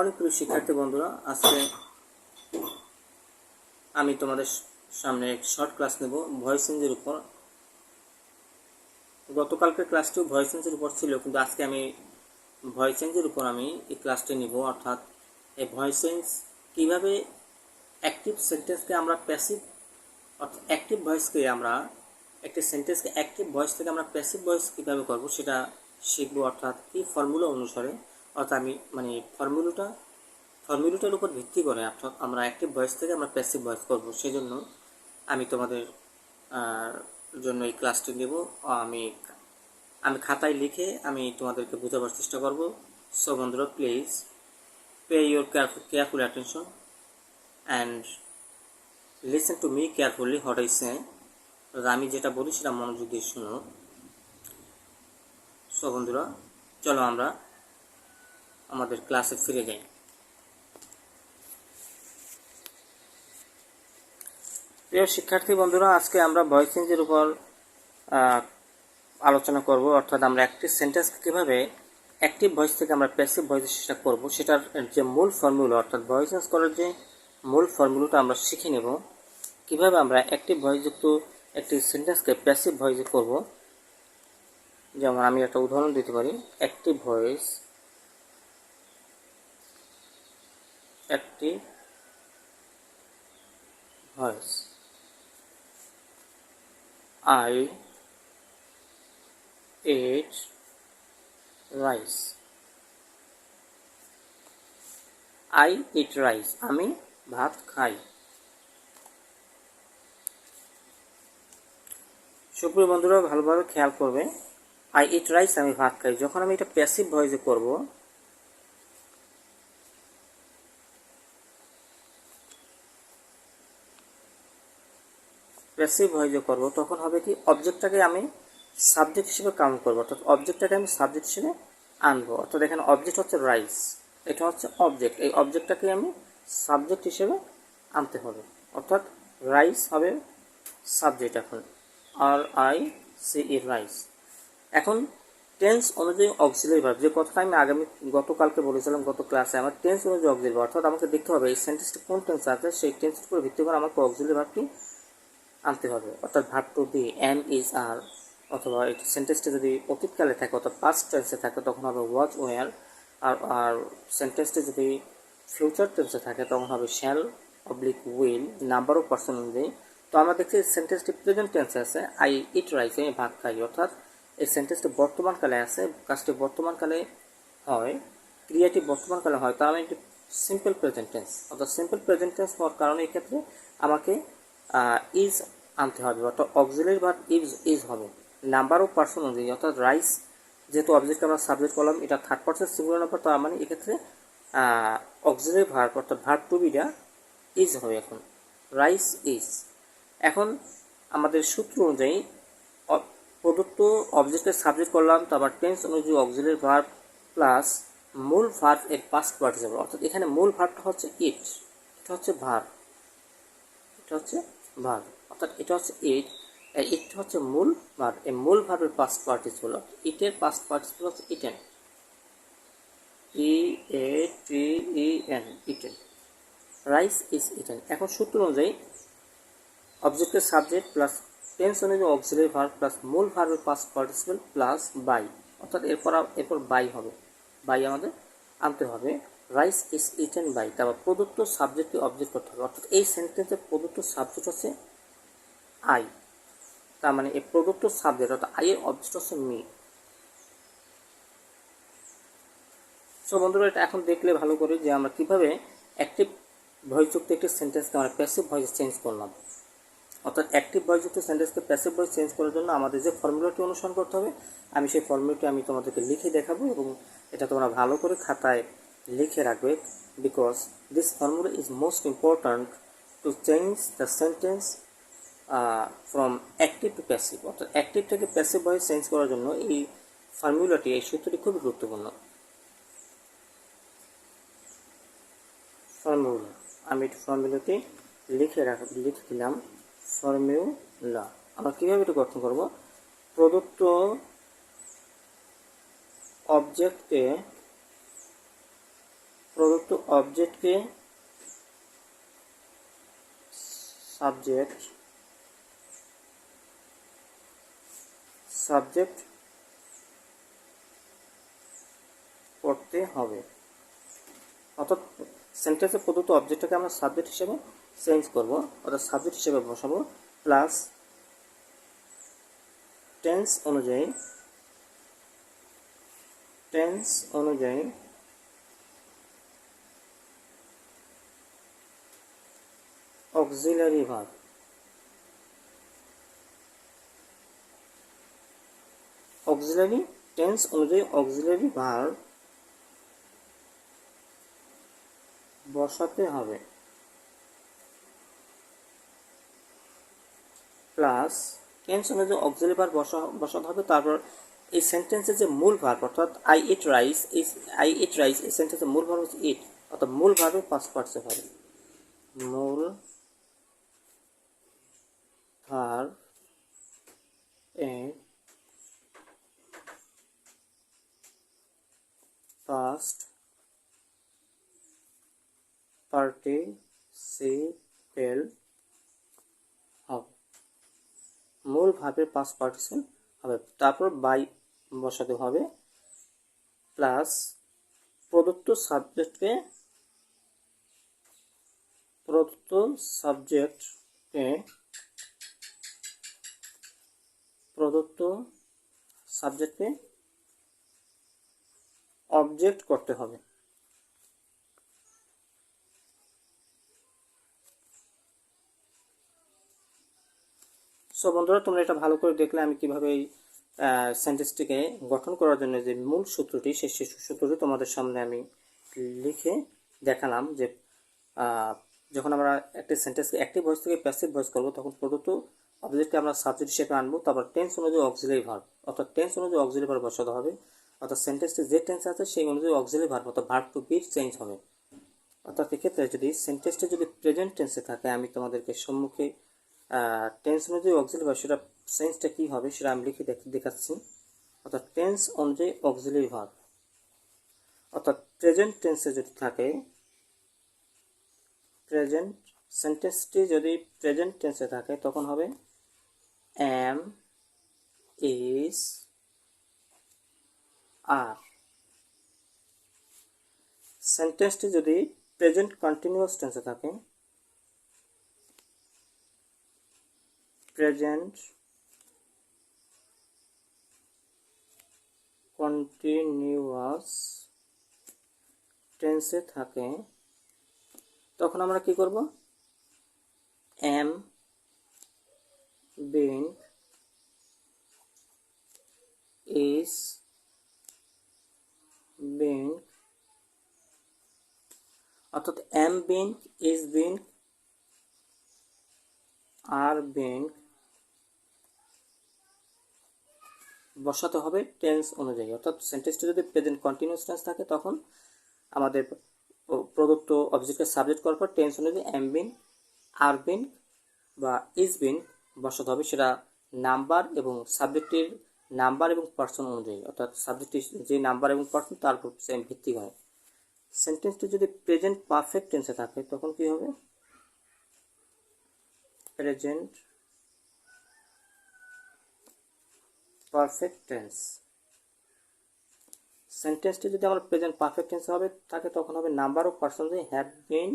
অনেক প্রিয় শিক্ষার্থী বন্ধুরা, আজকে আমি তোমাদের সামনে এক শর্ট ক্লাস নেব ভয়েস চেঞ্জের উপর। গতকালকের ক্লাসটিও ভয়েস চেঞ্জের উপর ছিল, কিন্তু আজকে আমি ভয়েস চেঞ্জের উপর আমি এই ক্লাসটি নিব। অর্থাৎ এই ভয়েস চেঞ্জ কীভাবে অ্যাক্টিভ সেন্টেন্সকে আমরা প্যাসিভ, অর্থাৎ অ্যাক্টিভ ভয়েসকে আমরা একটি সেন্টেন্সকে অ্যাক্টিভ ভয়েস থেকে আমরা প্যাসিভ ভয়েস কীভাবে করব সেটা শিখবো। অর্থাৎ এই ফর্মুলা অনুসারে, অর্থাৎ আমি ফর্মুলাটার উপর ভিত্তি করে অর্থাৎ আমরা অ্যাক্টিভ ভয়েস থেকে আমরা প্যাসিভ ভয়েস করব। সেজন্য আমি তোমাদের জন্য এই ক্লাসটি নেব। আমি আমি খাতায় লিখে আমি তোমাদেরকে বোঝাবার চেষ্টা করব। সো বন্ধুরা, please pay your careful attention and listen to me carefully what I say. আমি যেটা বলি সেটা মনোযোগ দিয়ে শুনো। সো বন্ধুরা, চলো আমরা আমাদের ক্লাসে ফিরে যাই। প্রিয় শিক্ষার্থী বন্ধুরা, আজকে আমরা ভয়েস চেঞ্জের উপর আলোচনা করব। অর্থাৎ আমরা একটি সেন্টেন্সকে কীভাবে অ্যাক্টিভ ভয়েস থেকে আমরা প্যাসিভ ভয়েসে চেষ্টা করব, সেটার যে মূল ফর্মুলা, অর্থাৎ ভয়েস চেঞ্জ করার যে মূল ফর্মুলাটা আমরা শিখে নেব। কীভাবে আমরা অ্যাক্টিভ ভয়েসযুক্ত একটি সেন্টেন্সকে প্যাসিভ ভয়েসে করব। যেমন আমি একটা উদাহরণ দিতে পারি। Active voice, active voice, I ate rice. I eat rice. আমি ভাত খাই। সুপ্রিয় বন্ধুরা, ভালোভাবে খেয়াল করবে। I eat rice, আমি ভাত খাই। যখন আমি এটা প্যাসিভ ভয়েসে করব, তখন হবে কি, অবজেক্টটাকে আমি সাবজেক্ট হিসেবে কাউন্ট করবো। অর্থাৎ অবজেক্টটাকে আমি সাবজেক্ট হিসেবে আনবো। অর্থাৎ এখানে অবজেক্ট হচ্ছে রাইস, এটা হচ্ছে অবজেক্ট। এই অবজেক্টটাকে আমি সাবজেক্ট হিসেবে আনতে হবে। অর্থাৎ রাইস হবে সাবজেক্ট। এখন RICE, রাইস। এখন টেন্স অনুযায়ী অক্সিলারি ভার্ব, যে কথাটা আমি গতকালকে বলেছিলাম গত ক্লাসে, আমার টেন্স অনুযায়ী অক্সিলারি ভার্ব। অর্থাৎ আমাকে দেখতে হবে এই সেন্টেন্সটি কোন টেন্স আছে, সেই টেন্সের উপর ভিত্তি করে আমাকে অক্সিলারি ভার্বটি আনতে হবে। অর্থাৎ verb to be, am, is, are, অথবা এই সেন্টেন্সটা যদি অতীতকালে থাকে অর্থাৎ পাস্ট টেন্সে থাকে তখন হবে ওয়াজ, ওয়ার। আর সেন্টেন্সটা যদি ফিউচার টেন্সে থাকে তখন হবে shall, oblique, will, number of person অনুযায়ী। তো আমরা দেখছি সেন্টেন্সটি প্রেজেন্ট টেন্সে আছে, আই ইট রাইস, আমি ভাত খাই। অর্থাৎ এই সেন্টেন্সটি বর্তমানকালে আছে, কাজটি বর্তমানকালে হয়, ক্রিয়াটি বর্তমানকালে হয়, তার মানে একটি সিম্পল প্রেজেন্ট টেন্স। অর্থাৎ সিম্পল প্রেজেন্ট টেন্স হওয়ার কারণে এই ক্ষেত্রে আমাকে ইজ আনতে হবে। অর্থাৎ অক্সিলারি ভার্ব ইজ হবে নাম্বার অফ পার্সন অনুযায়ী। অর্থাৎ রাইস যেহেতু অবজেক্ট আমরা সাবজেক্ট করলাম, এটা থার্ড পার্সন সিঙ্গুলার নাম্বার, তার মানে এক্ষেত্রে অক্সিলারি ভার্ব অর্থাৎ ভার্ব টু বিটা ইজ হবে। এখন রাইস ইজ। এখন আমাদের সূত্র অনুযায়ী প্রদত্ত অবজেক্টের সাবজেক্ট করলাম, তারপর টেন্স অনুযায়ী অক্সিলারি ভার্ব প্লাস মূল ভার্ব এর পাস্ট পার্টিসিপল। অর্থাৎ এখানে মূল ভার্বটা হচ্ছে ইট, এটা হচ্ছে ভার্ব, অর্থাৎ এটা হচ্ছে ইট, ইট হচ্ছে মূল ভার্ব। এই মূল ভার্বের পাস্ট পার্টিসিপল, ইটের পাস্ট পার্টিসিপল হচ্ছে eaten, EATEN, eaten. Rice is eaten. এখন সূত্র অনুযায়ী অবজেক্টের সাবজেক্ট প্লাস টেন্স অনুযায়ী অক্সিলারি ভার্ব প্লাস মূল ভার্বের পাস্ট পার্টিসিপল প্লাস বাই। অর্থাৎ এরপর বাই হবে, বাই আমাদের আনতে হবে। রাইস ইজ ইটেন বাই, তারপর প্রদত্ত সাবজেক্টকে অবজেক্ট করতে হবে। অর্থাৎ এই সেন্টেন্সের প্রদত্ত সাবজেক্ট হচ্ছে আই, তার মানে এই প্রদত্ত সাবজেক্ট অর্থাৎ আই এর অবজেক্ট হচ্ছে মি। সো বন্ধুরা, এটা এখন দেখলে ভালো করে যে আমরা কিভাবে অ্যাক্টিভ ভয়েসযুক্ত একটি সেন্টেন্সকে আমরা প্যাসিভ ভয়েসে চেঞ্জ করলাম। অর্থাৎ অ্যাক্টিভ ভয়েসযুক্ত সেন্টেন্সকে প্যাসিভ ভয়েস চেঞ্জ করার জন্য আমাদের যে ফর্মুলাটি অনুসরণ করতে হবে, আমি সেই ফর্মুলাটি আমি তোমাদেরকে লিখে দেখাবো এবং এটা তোমরা ভালো করে খাতায় লিখে রাখবে। Because this formula is most important to change the sentence from active to passive. অর্থাৎ অ্যাক্টিভ থেকে প্যাসিভ ভয়েস চেঞ্জ করার জন্য এই ফর্মুলাটি, এই সূত্রটি খুবই গুরুত্বপূর্ণ। ফর্মুলা, আমি ফর্মুলাটি লিখে দিলাম। ফর্মুলা আমরা কীভাবে এটা গঠন করব, প্রদত্ত অবজেক্টে প্রদত্ত অবজেক্টকে সাবজেক্ট করতে হবে। অর্থাৎ সেন্টেন্সে প্রদত্ত অবজেক্টটাকে আমরা সাবজেক্ট হিসেবে চেঞ্জ করব, অর্থাৎ সাবজেক্ট হিসেবে বসাবো, প্লাস টেন্স অনুযায়ী অক্সিলারি ভার্ব। অক্সিলারি টেন্স অনুযায়ী অক্সিলারি ভার্ব বসাতে হবে, প্লাস টেন্স অনুযায়ী অক্সিলারি ভার্ব বসাতে হবে। তারপর এই সেন্টেন্সের যে মূল ভার্ব, অর্থাৎ আই ইট রাইস, এই সেন্টেন্সের মূল ভার্ব হচ্ছে ইট, অর্থাৎ মূল ভার্বের পাস্ট পার্টিসিপল হবে। মূল ভার্ব এর পাস্ট পার্টিসিপেল হবে, মূল ভার্বের পাস্ট পার্টিসিপল হবে। তারপর বাই বসাতে হবে, প্লাস প্রদত্ত সাবজেক্টকে অবজেক্ট করতে হবে। সো বন্ধুরা, তোমরা এটা ভালো করে দেখলে আমি কিভাবে এই সেন্টেন্সটিকে গঠন করার জন্য যে মূল সূত্রটি, সেই সূত্রটি তোমাদের সামনে আমি লিখে দেখালাম। যে যখন আমরা একটি সেন্টেন্সকে অ্যাক্টিভ ভয়েস থেকে প্যাসিভ ভয়েস করবো, তখন প্রদত্ত অবজেক্টকে আমরা সাবজেক্ট হিসেবে আনবো। তারপর টেন্স অনুযায়ী অক্সিলারি ভার্ব, অর্থাৎ টেন্স অনুযায়ী অক্সিলারি ভার্ব বসাতে হবে, অর্থাৎ সেন্টেন্সটি যে টেন্স আছে সেই অনুযায়ী অক্সিলারি ভার্ব, অর্থাৎ ভার্ব টু বি চেঞ্জ হবে। অর্থাৎ এক্ষেত্রে যদি সেন্টেন্সটা যদি প্রেজেন্ট টেন্সে থাকে, আমি তোমাদেরকে সম্মুখে টেন্স অনুযায়ী অক্সিলারি ভার্ব সেটা চেঞ্জটা কী হবে সেটা আমি লিখে দেখাচ্ছি। অর্থাৎ টেন্স অনুযায়ী অক্সিলারি ভার্ব, অর্থাৎ প্রেজেন্ট টেন্সে যদি থাকে, সেন্টেন্সটি যদি প্রেজেন্ট টেন্সে থাকে তখন হবে am, is, are। সেন্টেন্সটি যদি প্রেজেন্ট কন্টিনিউয়াস টেন্সে থাকে, প্রেজেন্ট কন্টিনিউয়াস টেন্সে থাকে, তখন আমরা কি করব? am, being, is, being, অর্থাৎ am being, is being, are being বসাতে হবে টেন্স অনুযায়ী। অর্থাৎ সেন্টেন্সটি যদি প্রেজেন্ট কন্টিনিউয়াস টেন্স থাকে, তখন আমাদের প্রদত্ত অবজেক্টকে সাবজেক্ট করার পর টেন্স অনুযায়ী am being, are being বা is being বসাতে হবে, সেটা নাম্বার এবং সাবজেক্টের নাম্বার এবং পার্সন অনুযায়ী, অর্থাৎ সাবজেক্টের যে নাম্বার এবং পার্সন তার উপর সেম ভিত্তি হয়। সেন্টেন্সটি যদি প্রেজেন্ট পারফেক্ট টেন্সে থাকে, তখন কি হবে? Present perfect tense. সেন্টেন্সটি যদি আমার প্রেজেন্ট পারফেক্ট টেন্স হবে থাকে, তখন হবে number of person have been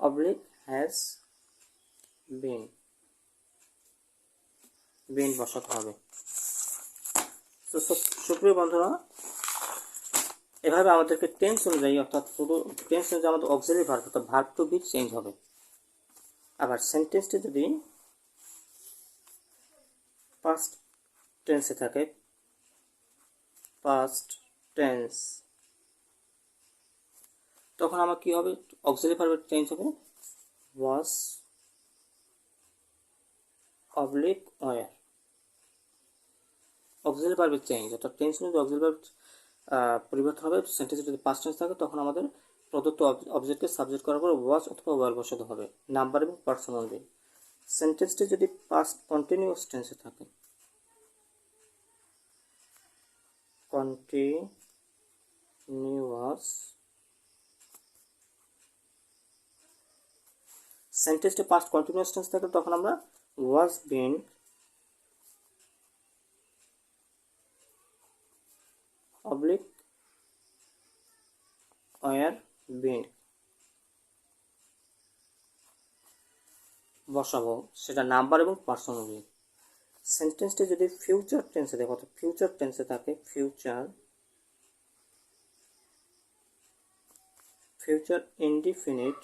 oblique has been বসাতে হবে। তো সুপ্রিয় বন্ধুরা, এভাবে আমাদেরকে টেন্স অনুযায়ী, অর্থাৎ টেন্স অনুযায়ী আমাদের অক্সিলারি ভার্ব, অর্থাৎ ভার্ব টু বি চেঞ্জ হবে। আবার সেন্টেন্সটি যদি পাস্ট টেন্সে থাকে, পাস্ট টেন্স, তখন আমার কি হবে? অক্সিলারি ভার্বের চেঞ্জ হবে ওয়াজ, অবলিক ওয়ার। অক্সিলারি ভার্বের চেঞ্জ, অর্থাৎ টেন্স অনুযায়ী অক্সিলারি ভার্ব পরিবর্তন হবে। সেন্টেন্সে যদি পাস্ট টেন্স থাকে, তখন আমাদের প্রদত্ত অবজেক্টকে সাবজেক্ট করার পর ওয়াজ অথবা ওয়ার বসাতে হবে নাম্বার এবং পার্সন অনুযায়ী। সেন্টেন্সটি যদি পাস্ট কন্টিনিউয়াস টেন্সে থাকে, ওয়াজ, সেন্টেন্সটি পাস্ট কন্টিনিউয়াস টেন্স থাকে তখন আমরা ওয়াজ বিন অবলিক ওয়ার বিন বসাবো, সেটা নাম্বার এবং পার্সন অনুযায়ী। সেন্টেন্সটি যদি ফিউচার টেন্সে দেখো, তো ফিউচার টেন্সে থাকে ফিউচার ইনডিফিনিট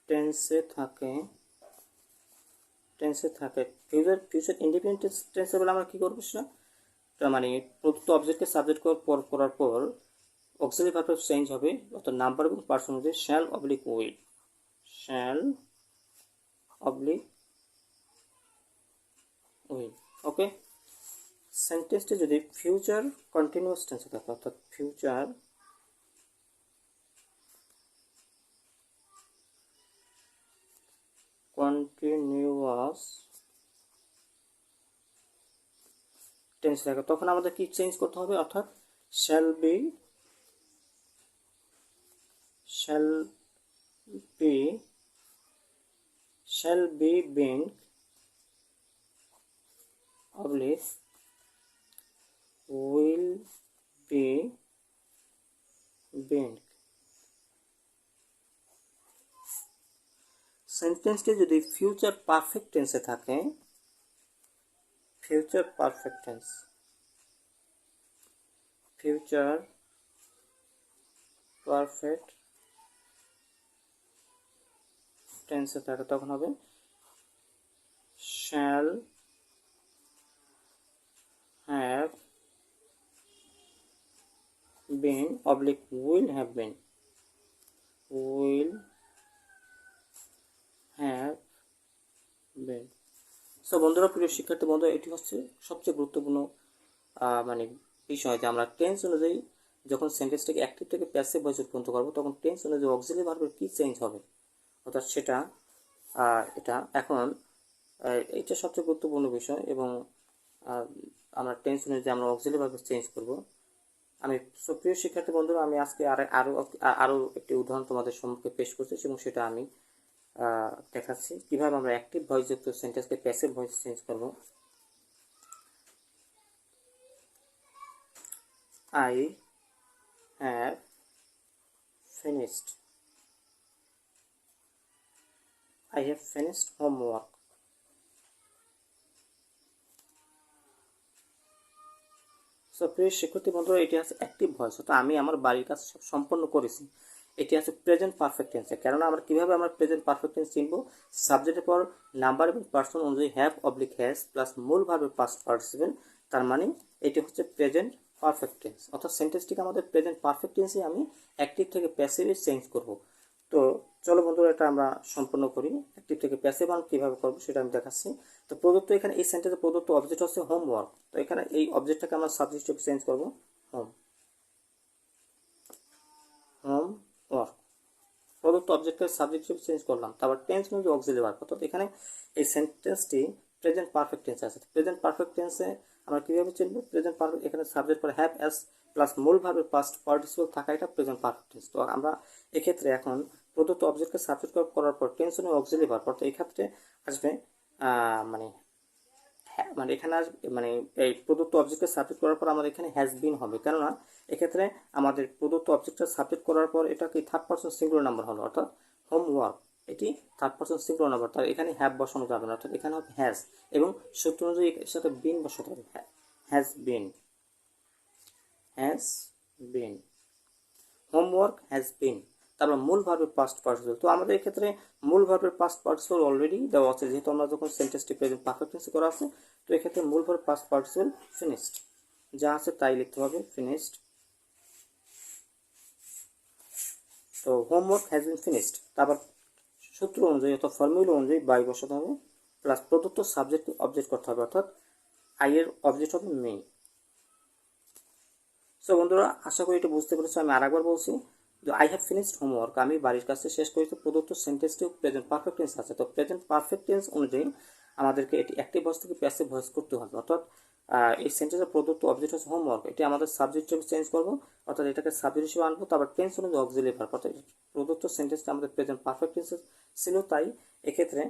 টেন্সে থাকে ফিউচার ইন্ডিপেন্ডেন্ট টেন্সে বলে আমরা কি করবো সেটা মানে প্রদত্ত অবজেক্টকে সাবজেক্ট করার পর অক্সিলারি ভার্ব চেঞ্জ হবে, অর্থাৎ নাম্বার এবং পার্সন অনুযায়ী শ্যাল অবলিক উইল। ওকে, সেন্টেন্সটি যদি ফিউচার কন্টিনিউয়াস টেন্সে থাকে, অর্থাৎ ফিউচার কন্টিনিউয়াস টেন্স থাকে তখন আমাদের কি চেঞ্জ করতে হবে, অর্থাৎ shall be been oblique will be been. সেন্টেন্সটি যদি ফিউচার পারফেক্ট টেন্সে থাকে, ফিউচার পারফেক্ট টেন্সে থাকে তখন হবে shall have been oblique will have been so বন্ধুরা, প্রিয় শিক্ষার্থী বন্ধু, এটি হচ্ছে সবচেয়ে গুরুত্বপূর্ণ মানে বিষয় যে আমরা টেন্স অনুযায়ী যখন সেন্টেন্সটাকে অ্যাক্টিভ থেকে প্যাসিভ ভয়েসে রূপান্তর করবো তখন টেন্স অনুযায়ী অক্সিলারি ভার্বের কী চেঞ্জ হবে, অর্থাৎ সেটা এটা এখন এইটা সবচেয়ে গুরুত্বপূর্ণ বিষয়। এবং আমরা টেন্স অনুযায়ী আমরা অক্সিলারি ভার্ব চেঞ্জ করব। আমি প্রিয় শিক্ষার্থী বন্ধুরা, আমি আজকে আরও একটি উদাহরণ তোমাদের সম্মুখে পেশ করছি এবং সেটা আমি দেখাচ্ছি কিভাবে আমরা অ্যাক্টিভ ভয়েস যুক্ত সেন্টেন্সকে প্যাসিভ ভয়েস চেঞ্জ করব। I have finished homework. So প্রিয় শিক্ষার্থী বন্ধুরা, এটি আছে অ্যাক্টিভ ভয়েস, অর্থাৎ আমি আমার বাড়ির কাজ সব সম্পন্ন করেছি। এটি আছে প্রেজেন্ট পারফেক্ট টেন্সে। কেননা আমরা কীভাবে আমরা প্রেজেন্ট পারফেক্ট টেন্স চিনব, সাবজেক্টের পর নাম্বার এবং পার্সন অনুযায়ী হ্যাভ অবলিক হ্যাজ প্লাস মূল ভার্বের পাস্ট পার্টিসিপেল, তার মানে এটি হচ্ছে প্রেজেন্ট পারফেক্ট টেন্স। অর্থাৎ সেন্টেন্সটিকে আমাদের প্রেজেন্ট পারফেক্ট টেন্সে আমি অ্যাক্টিভ থেকে প্যাসিভে চেঞ্জ করব। তো চলো বন্ধুরা, এটা আমরা সম্পন্ন করি। অ্যাক্টিভ থেকে প্যাসিভ আমি কীভাবে করবো সেটা আমি দেখাচ্ছি। তো প্রদত্ত এখানে এই সেন্টেন্সে প্রদত্ত অবজেক্ট হচ্ছে হোমওয়ার্ক। তো এখানে এই অবজেক্টটাকে আমরা সাবজেক্ট হিসেবে চেঞ্জ করবো হোমওয়ার্ক। প্রদত্ত অবজেক্টের সাবজেক্ট হিসেবে চেঞ্জ করলাম। তারপর টেন্স অনুযায়ী অক্সিলারি ভার্ব, অর্থাৎ এখানে এই সেন্টেন্সটি প্রেজেন্ট পারফেক্ট টেন্সে আছে। প্রেজেন্ট পারফেক্ট টেন্সে আমরা কীভাবে চিনব, প্রেজেন্ট পারফেক্ট এখানে সাবজেক্ট পরে হ্যাভ অ্যাজ প্লাস মূল ভার্বের পাস্ট পার্টিসিপল থাকা, এটা প্রেজেন্ট পারফেক্ট টেন্স। তো আমরা এক্ষেত্রে এখন প্রদত্ত অবজেক্টকে সাবজেক্ট করার পর টেন্স অনুযায়ী অক্সিলারি ভার্ব, অর্থাৎ এই ক্ষেত্রে আসবে মানে এখানে আসবে এই প্রদত্ত অবজেক্টকে সাবজেক্ট করার পর আমাদের এখানে হ্যাজ বিন হবে। কেননা এক্ষেত্রে আমাদের প্রদত্ত অবজেক্টটা সাবজেক্ট করার পর এটা কি থার্ড পারসন সিঙ্গুলার নাম্বার হলো, অর্থাৎ হোমওয়ার্ক এটি থার্ড পারসন সিঙ্গুলার নাম্বার, তার এখানে হ্যাভ বসানো যাবে না, অর্থাৎ এখানে হবে হ্যাজ এবং সূত্র অনুযায়ী এর সাথে বিন বসাতে হবে, has been homework has been. তারপর মূল ভার্বের পাস্ট পার্টিসিপল। তো আমাদের এক্ষেত্রে মূল ভার্বের পাস্ট পার্টিসিপল অলরেডি দেওয়া আছে, যেহেতু আমরা যখন সেন্টেন্সটি প্রেজেন্ট পারফেক্ট টেন্সে করা আছে। তো এক্ষেত্রে মূল ভার্ব পাস্ট পার্টিসিপল ফিনিশড, যা আছে তাই লিখতে হবে, ফিনিশড। তো হোমওয়ার্ক হ্যাজ বিন ফিনিশড। তারপর সূত্র অনুযায়ী অর্থাৎ ফর্মুলা অনুযায়ী বাই বসাতে হবে প্লাস প্রদত্ত সাবজেক্ট অবজেক্ট করতে হবে, অর্থাৎ আই এর অবজেক্ট হবে মি। সো বন্ধুরা, আশা করি এটা বুঝতে পেরেছো। আমি আরেকবার বলছি যে আই হ্যাভ ফিনিশড হোমওয়ার্ক, আমি বাড়ির কাছে শেষ করেছি। প্রদত্ত সেন্টেন্সটিও প্রেজেন্ট পারফেক্ট টেন্স আছে। তো প্রেজেন্ট পারফেক্ট টেন্স অনুযায়ী আমাদেরকে এটি অ্যাক্টিভ ভয়েস থেকে প্যাসিভ ভয়েস করতে হবে, অর্থাৎ এই সেন্টেন্সের প্রদত্ত অবজেক্ট হচ্ছে হোমওয়ার্ক, এটি আমাদের সাবজেক্ট হিসেবে চেঞ্জ করবো, অর্থাৎ এটাকে সাবজেক্ট হিসেবে আনবো। তারপর টেন্স অনুযায়ী অক্সিলিয়ারি ভার্ব, অর্থাৎ প্রদত্ত সেন্টেন্সটা আমাদের প্রেজেন্ট পারফেক্ট টেন্স ছিল, তাই এক্ষেত্রে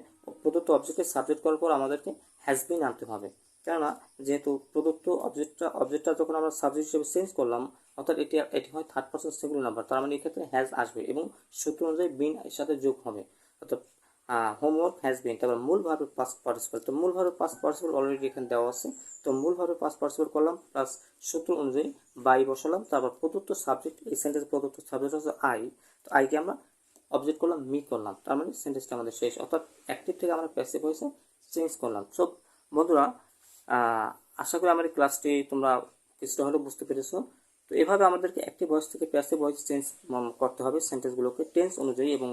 প্রদত্ত অবজেক্টকে সাবজেক্ট করার পর আমাদেরকে হ্যাজ বিন আনতে হবে। কেননা যেহেতু প্রদত্ত অবজেক্টটা যখন আমরা সাবজেক্ট হিসেবে চেঞ্জ করলাম, অর্থাৎ এটি হয় থার্ড পারসন সিঙ্গুলার নাম্বার, তার মানে এক্ষেত্রে হ্যাজ আসবে এবং সূত্র অনুযায়ী বিন এর সাথে যোগ হবে, অর্থাৎ হোমওয়ার্ক হ্যাজ বিন। তারপর মূল ভার্বের পাস্ট পার্টিসিপল, তো মূল ভার্বের পাস্ট পার্টিসিপল অলরেডি এখানে দেওয়া আছে, তো মূল ভার্বের পাস্ট পার্টিসিপল করলাম প্লাস সূত্র অনুযায়ী বাই বসালাম। তারপর প্রদত্ত সাবজেক্ট, এই সেন্টেন্স প্রদত্ত সাবজেক্ট হচ্ছে আই, তো আইকে আমরা অবজেক্ট করলাম মি করলাম, তার মানে সেন্টেন্সটা আমাদের শেষ, অর্থাৎ অ্যাক্টিভ থেকে আমরা প্যাসিভ ভয়েসে চেঞ্জ করলাম। সো বন্ধুরা, আশা করি আমার এই ক্লাসটি তোমরা কিছুটা হলেও বুঝতে পেরেছো। তো এভাবে আমাদেরকে অ্যাক্টিভ ভয়েস থেকে প্যাসিভ ভয়েস চেঞ্জ করতে হবে সেন্টেন্সগুলোকে টেন্স অনুযায়ী, এবং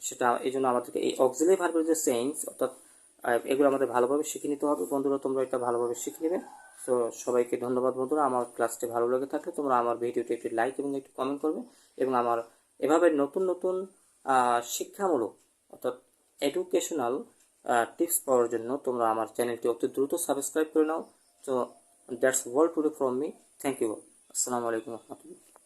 সেটা এই জন্য আমাদেরকে এই অক্সিলারি ভার্বের যে চেঞ্জ, অর্থাৎ এগুলো আমাদের ভালোভাবে শিখে নিতে হবে। বন্ধুরা, তোমরা এটা ভালোভাবে শিখে নেবে। তো সবাইকে ধন্যবাদ বন্ধুরা। আমার ক্লাসটি ভালো লেগে থাকলে তোমরা আমার ভিডিওটি একটি লাইক এবং একটি কমেন্ট করবে, এবং আমার এভাবে নতুন নতুন শিক্ষামূলক অর্থাৎ এডুকেশনাল টিপস পাওয়ার জন্য তোমরা আমার চ্যানেলটি অতি দ্রুত সাবস্ক্রাইব করে নাও। তো that's all today from me. Thank you. আসসালামু আলাইকুম রহমতুল্লাহ।